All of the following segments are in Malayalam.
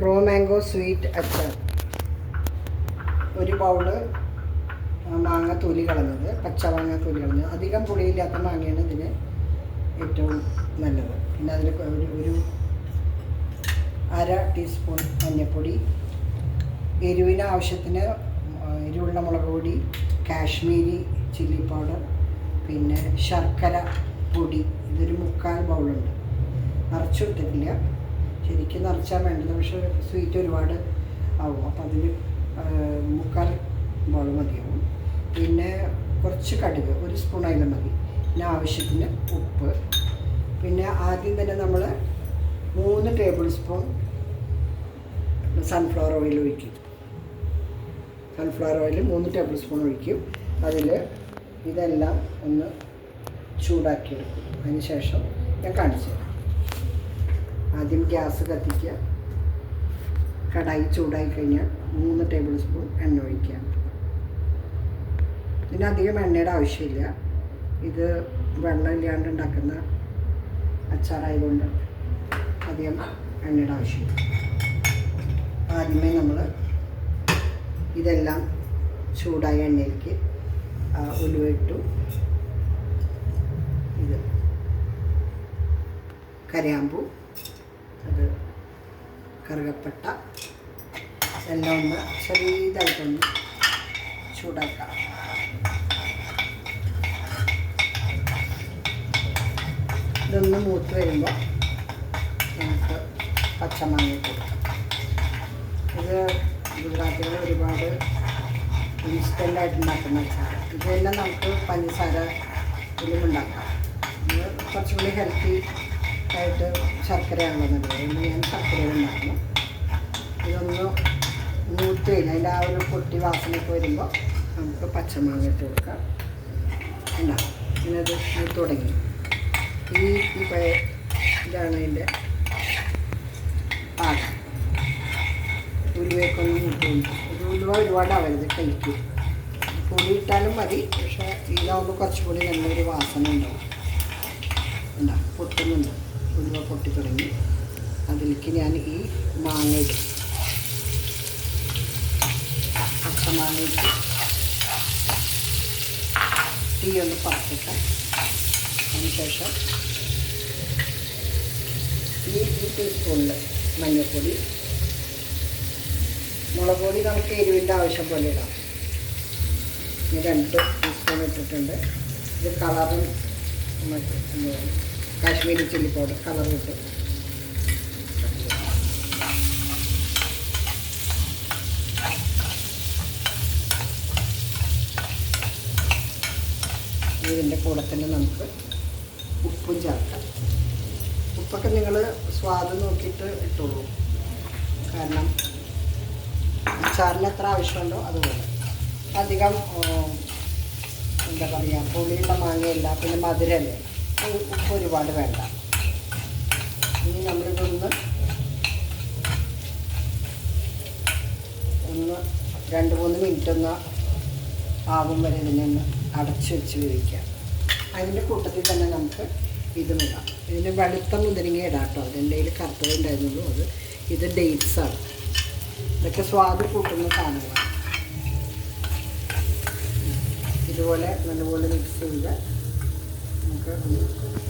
റോ മാംഗോ സ്വീറ്റ് അച്ചാർ. ഒരു ബൗള് മാങ്ങ തൊലി കളഞ്ഞത്, പച്ചമാങ്ങ തൊലി കളഞ്ഞത്. അധികം പുളിയില്ലാത്ത മാങ്ങയാണ് ഇതിന് ഏറ്റവും നല്ലത്. പിന്നെ അതിൽ ഒരു അര ടീസ്പൂൺ മഞ്ഞൾപ്പൊടി, എരിവിന് ആവശ്യത്തിന് എരിവുള്ള മുളക് പൊടി, കാശ്മീരി ചില്ലി പൗഡർ, പിന്നെ ശർക്കര പൊടി. ഇതൊരു 3/4 ബൗളുണ്ട്. നിറച്ചെടുത്തിട്ടില്ല, ശരിക്കും നിറച്ചാൽ വേണ്ടത്. പക്ഷേ സ്വീറ്റ് ഒരുപാട് ആവും, അപ്പോൾ അതിൽ 3/4 ബൗൾ മതിയാവും. പിന്നെ കുറച്ച് കടുക്, 1 സ്പൂൺ അതിൽ മതി. പിന്നെ ആവശ്യത്തിന് ഉപ്പ്. പിന്നെ ആദ്യം തന്നെ നമ്മൾ 3 ടേബിൾ സ്പൂൺ സൺഫ്ലവർ ഓയിൽ ഒഴിക്കും. സൺഫ്ലവർ ഓയിൽ 3 ടേബിൾ സ്പൂൺ ഒഴിക്കും. അതിൽ ഇതെല്ലാം ഒന്ന് ചൂടാക്കിയെടുക്കും. അതിന് ശേഷം ഞാൻ കാണിച്ചു തരാം. ആദ്യം ഗ്യാസ് കത്തിക്കുക. കടായി ചൂടായി കഴിഞ്ഞാൽ 3 ടേബിൾ സ്പൂൺ എണ്ണ ഒഴിക്കുക. ഇതിനധികം എണ്ണയുടെ ആവശ്യമില്ല. ഇത് വെള്ളമില്ലാണ്ട് ഉണ്ടാക്കുന്ന അച്ചാറായതുകൊണ്ട് അധികം എണ്ണയുടെ ആവശ്യമില്ല. ആദ്യമേ നമ്മൾ ഇതെല്ലാം ചൂടായ എണ്ണയിലേക്ക് ഉലുവ ഇട്ടു. ഇത് കരയാമ്പൂ, അത് കറുകപ്പട്ട എല്ലാം ഒന്ന് ചെറിയതായിട്ടൊന്ന് ചൂടാക്കാം. ഇതൊന്ന് മൂത്ത് വരുമ്പോൾ നമുക്ക് പച്ചമാങ്ങ കൊടുക്കാം. ഇത് ഗുജറാത്തികൾ ഒരുപാട് ഇൻസ്റ്റൻ്റായിട്ട് ഉണ്ടാക്കുന്ന അച്ചാർ. ഇതെല്ലാം നമുക്ക് പഞ്ചസാര ഇതിലും ഉണ്ടാക്കാം. ഇത് കുറച്ചുകൂടി ഹെൽത്തി ആയിട്ട് ശർക്കരയാണല്ലോ നല്ലത്. അതുകൊണ്ട് ഞാൻ ശർക്കരയിൽ ഉണ്ടാക്കണം. ഇതൊന്ന് മൂത്ത് കഴിഞ്ഞാൽ അതിൻ്റെ ആ ഒരു പൊട്ടി വാസനയൊക്കെ വരുമ്പോൾ നമുക്ക് പച്ചമാങ്ങ ഇട്ട് കൊടുക്കാം. ഉണ്ടാകും. പിന്നെ അത് മൂത്ത് തുടങ്ങി. ഇതാണ് അതിൻ്റെ പാകം. ഉലുവയൊക്കെ ഒന്ന് മൂത്ത് കൊടുക്കും. ഉലുവ ഒരുപാടാവരുത് കഴിക്കും. പൊടി ഇട്ടാലും മതി, പക്ഷേ ഇതാവുമ്പോൾ കുറച്ചുകൂടി നല്ലൊരു വാസന ഉണ്ടാവും. പൊട്ടുന്നുണ്ട്. ഉലുവ പൊട്ടി തുടങ്ങി. അതിലേക്ക് ഞാൻ ഈ മാങ്ങ ഇടും. പച്ചമാങ്ങ ഇട്ട് തീ ഒന്ന് പറക്കട്ടെ. അതിനുശേഷം ഈ ടീസ്പൂണിൽ മഞ്ഞൾപ്പൊടി, മുളക് പൊടി നമുക്ക് എരിവിൻ്റെ ആവശ്യം പോലെ ഇടാം. 2 ടീസ്പൂൺ ഇട്ടിട്ടുണ്ട്. ഇത് കളറും മറ്റേ കാശ്മീരി ചില്ലി പൗഡർ കളർ ഇട്ട് ഇതിൻ്റെ കൂടെ തന്നെ നമുക്ക് ഉപ്പും ചേർക്കാം. ഉപ്പൊക്കെ നിങ്ങൾ സ്വാദ് നോക്കിയിട്ട് ഇട്ടോളൂ. കാരണം അച്ചാറിന് എത്ര ആവശ്യമുണ്ടോ അതുപോലെ. അധികം എന്താ പറയുക, പുളിയുള്ള മാങ്ങയല്ല, പിന്നെ മധുരമല്ലേ, ഉപ്പ് ഒരുപാട് വേണ്ട. ഇനി നമ്മളിതൊന്ന് 2-3 മിനിറ്റ് ഒന്ന് ആവും വരെ ഇതിനൊന്ന് അടച്ച് വെച്ച് വേവിക്കാം. അതിൻ്റെ കൂട്ടത്തിൽ തന്നെ നമുക്ക് ഇതും ഇടാം. ഇതിന് വെളുത്ത മുന്തിരിങ്ങ ഇടാം കേട്ടോ. അതിൻ്റെ കയ്യിൽ കറുത്തത് ഉണ്ടായിരുന്നുള്ളൂ. ഇത് ഡേറ്റ്സാണ്. ഇതൊക്കെ സ്വാദ് കൂട്ടുന്ന സാധനങ്ങളാണ്. ഇതുപോലെ നല്ലപോലെ മിക്സ് ചെയ്ത് നമുക്ക്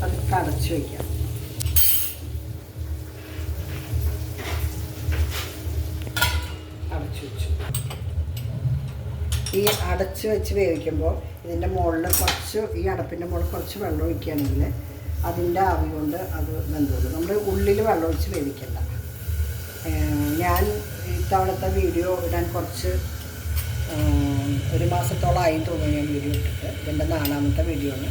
അതൊക്കെ അടച്ച് വയ്ക്കാം. അടച്ചു വെച്ചു. ഈ അടച്ച് വെച്ച് വേവിക്കുമ്പോൾ ഇതിൻ്റെ മുകളിൽ ഈ അടപ്പിൻ്റെ മുകളിൽ കുറച്ച് വെള്ളം ഒഴിക്കുകയാണെങ്കിൽ അതിൻ്റെ ആവി കൊണ്ട് അത് വെന്തോളൂ. നമ്മൾ ഉള്ളിൽ വെള്ളം ഒഴിച്ച് വേവിക്കണ്ട. ഞാൻ ഇത്തവണത്തെ വീഡിയോ ഇടാൻ കുറച്ച് 1 മാസത്തോളമായി തോന്നുന്നു ഞാൻ വീഡിയോ ഇട്ടിട്ട്. ഇതിൻ്റെ 4ാമത്തെ വീഡിയോ ആണ്.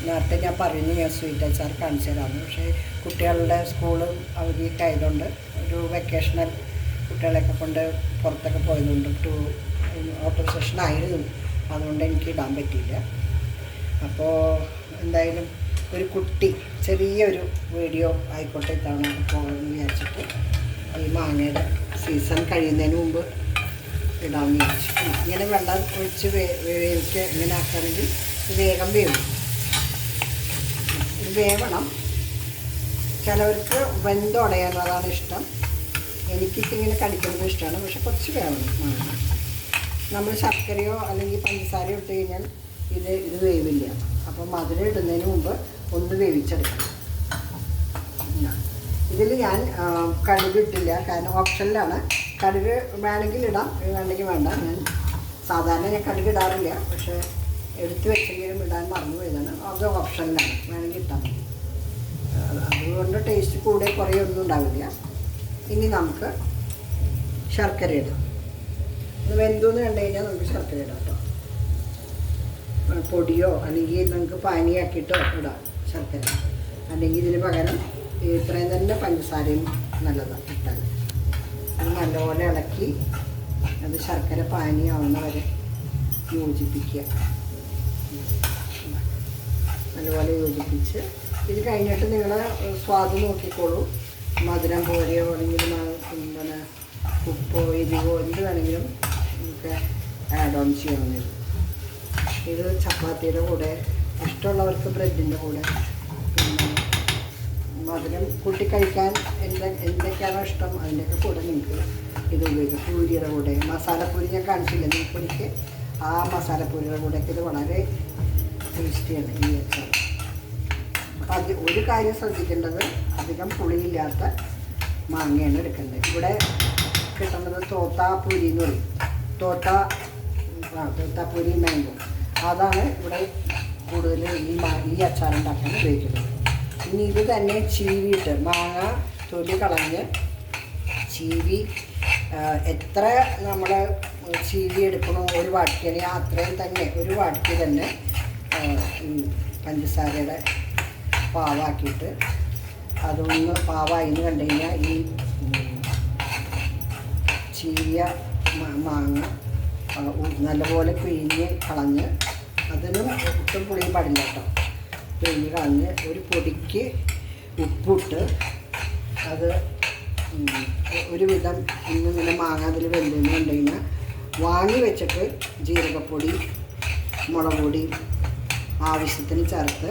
നേരത്തെ ഞാൻ പറയുന്നത് ഞാൻ സ്വീറ്റ് അച്ചാർ കാണിച്ചു തരാമെന്ന്. പക്ഷേ കുട്ടികളുടെ സ്കൂള് അവധിയൊക്കെ ആയതുകൊണ്ട് ഒരു വെക്കേഷണൽ കുട്ടികളെയൊക്കെ കൊണ്ട് പുറത്തൊക്കെ പോയതുകൊണ്ട് ഓട്ടോ സെഷൻ ആയിരുന്നു. അതുകൊണ്ട് എനിക്ക് ഇടാൻ പറ്റിയില്ല. അപ്പോൾ എന്തായാലും ഒരു ചെറിയൊരു വീഡിയോ ആയിക്കോട്ടെ ഇത്തവണ പോകാമെന്ന് വിചാരിച്ചിട്ട് ഈ മാങ്ങയുടെ സീസൺ കഴിയുന്നതിന് മുമ്പ് ഇടാമെന്ന് വിചാരിച്ചു. ഇങ്ങനെ വെള്ളം ഒഴിച്ച് വേവിക്കുക ഇങ്ങനെ ആക്കുകയാണെങ്കിൽ വേഗം വേവും. ഇത് വേവണം. ചിലവർക്ക് വെന്തുടയാൻ അതാണ് ഇഷ്ടം. എനിക്കിപ്പോൾ ഇങ്ങനെ കടിക്കുന്നത് ഇഷ്ടമാണ്, പക്ഷെ കുറച്ച് വേണം മാങ്ങ. നമ്മൾ ശർക്കരയോ അല്ലെങ്കിൽ പഞ്ചസാരയോ ഇട്ട് കഴിഞ്ഞാൽ ഇത് വേവില്ല. അപ്പോൾ മധുരം ഇടുന്നതിന് മുമ്പ് ഒന്ന് വേവിച്ചെടുക്കണം. ഇതിൽ ഞാൻ കടുക് ഇട്ടില്ല, കാരണം ഓപ്ഷനിലാണ്. കടുക് വേണമെങ്കിൽ ഇടാം, വേണമെങ്കിൽ വേണ്ട. ഞാൻ സാധാരണ കടുക് ഇടാറില്ല, പക്ഷേ എടുത്ത് വെച്ചെങ്കിലും ഇടാൻ മറന്നു പോയതാണ്. അത് ഓപ്ഷനിലാണ്, വേണമെങ്കിൽ ഇട്ടാൽ മതി. അതുകൊണ്ട് ടേസ്റ്റ് കൂടെ കുറയൊന്നും ഉണ്ടാവില്ല. ഇനി നമുക്ക് ശർക്കര ഇടാം. ഇത് വെന്തൂന്ന് കണ്ടു കഴിഞ്ഞാൽ നമുക്ക് ശർക്കര ഇടാം കേട്ടോ. പൊടിയോ അല്ലെങ്കിൽ നമുക്ക് പാനിയാക്കിയിട്ടോ ഇടാം ശർക്കര. അല്ലെങ്കിൽ ഇതിന് പകരം ഇത്രയും തന്നെ പഞ്ചസാരയും നല്ലതാണ് ഇട്ടാൽ. അത് നല്ലപോലെ ഇളക്കി അത് ശർക്കര പാനിയാവുന്ന വരെ യോജിപ്പിക്കുക. നല്ലപോലെ യോജിപ്പിച്ച് ഇത് കഴിഞ്ഞിട്ട് നിങ്ങൾ സ്വാദ് നോക്കിക്കോളൂ. മധുരം പോരെയോ അല്ലെങ്കിൽ എന്താണ് ഉപ്പോ എരിവോ എന്ത് വേണമെങ്കിലും നമുക്ക് ആഡ് ഓൺ ചെയ്യാവുന്നത്. ഇത് ചപ്പാത്തിയുടെ കൂടെ, ഇഷ്ടമുള്ളവർക്ക് ബ്രെഡിൻ്റെ കൂടെ, പിന്നെ മധുരം കൂട്ടി കഴിക്കാൻ എന്തൊക്കെയാണോ ഇഷ്ടം അതിൻ്റെയൊക്കെ കൂടെ നിങ്ങൾക്ക് ഇത് ഉപയോഗിക്കും. പൂരിയുടെ കൂടെ, മസാലപ്പൂരി ഞാൻ കാണിച്ചില്ല നിങ്ങൾക്ക് എനിക്ക്. ആ മസാലപ്പൂരിയുടെ കൂടെയൊക്കെ ഇത് വളരെ ടേസ്റ്റിയാണ് ഈ അച്ചാർ. അപ്പോൾ അത് ഒരു കാര്യം ശ്രദ്ധിക്കേണ്ടത്, അധികം പുളിയില്ലാത്ത മാങ്ങയാണ് എടുക്കേണ്ടത്. ഇവിടെ കിട്ടുന്നത് തോത്താപ്പൂരി എന്ന് പറയും. തോത്താപ്പൂരി മാംഗോ, അതാണ് ഇവിടെ കൂടുതൽ ഈ അച്ചാറുണ്ടാക്കാൻ ഉപയോഗിക്കുന്നത്. ഇനി ഇത് തന്നെ ചീവിയിട്ട് മാങ്ങ തൊലി കളഞ്ഞ് ചീവി എത്ര നമ്മൾ ചീവി എടുക്കണോ ഒരു വാട്ടിക്കണി അത്രയും തന്നെ ഒരു വാട്ടിക്ക് തന്നെ പഞ്ചസാരയുടെ പാവാക്കിയിട്ട് അതൊന്ന് പാവായിന്ന് കണ്ടു കഴിഞ്ഞാൽ ഈ ചീവിയ മാങ്ങ നല്ലപോലെ പിഴിഞ്ഞ് കളഞ്ഞ്, അതിനും ഒട്ടും പുളിയും പാടില്ല കേട്ടോ, പിഴിഞ്ഞ് കളഞ്ഞ് ഒരു പൊടിക്ക് ഉപ്പിട്ട് അത് ഒരുവിധം ഇന്നിങ്ങനെ മാങ്ങ അതിൽ വെന്തെന്ന് കണ്ടു കഴിഞ്ഞാൽ വാങ്ങി വെച്ചിട്ട് ജീരകപ്പൊടി മുളക് പൊടി ആവശ്യത്തിന് ചേർത്ത്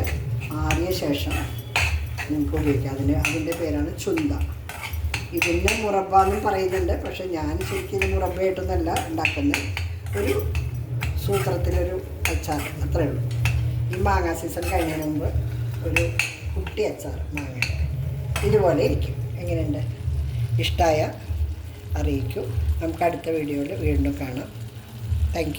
ആറിയ ശേഷം നിങ്ങൾക്ക് ഉപയോഗിക്കാം. അതിൻ്റെ പേരാണ് ചുന്ത. ഇതിൻ്റെ മുറബ എന്നും പറയുന്നുണ്ട്, പക്ഷേ ഞാൻ ശരിക്കും ഇത് മുറബയായിട്ടൊന്നല്ല ഉണ്ടാക്കുന്നത്. ഒരു സൂത്രത്തിലൊരു അച്ചാർ അത്രയേ ഉള്ളൂ. ഈ മാങ്ങ സീസൺ കഴിഞ്ഞതിന് മുമ്പ് ഒരു കുട്ടി അച്ചാർ മാങ്ങയുടെ ഇതുപോലെ ഇരിക്കും. എങ്ങനെയുണ്ട്? ഇഷ്ടമായ അറിയിക്കൂ. നമുക്ക് അടുത്ത വീഡിയോയിൽ വീണ്ടും കാണാം. Thank you.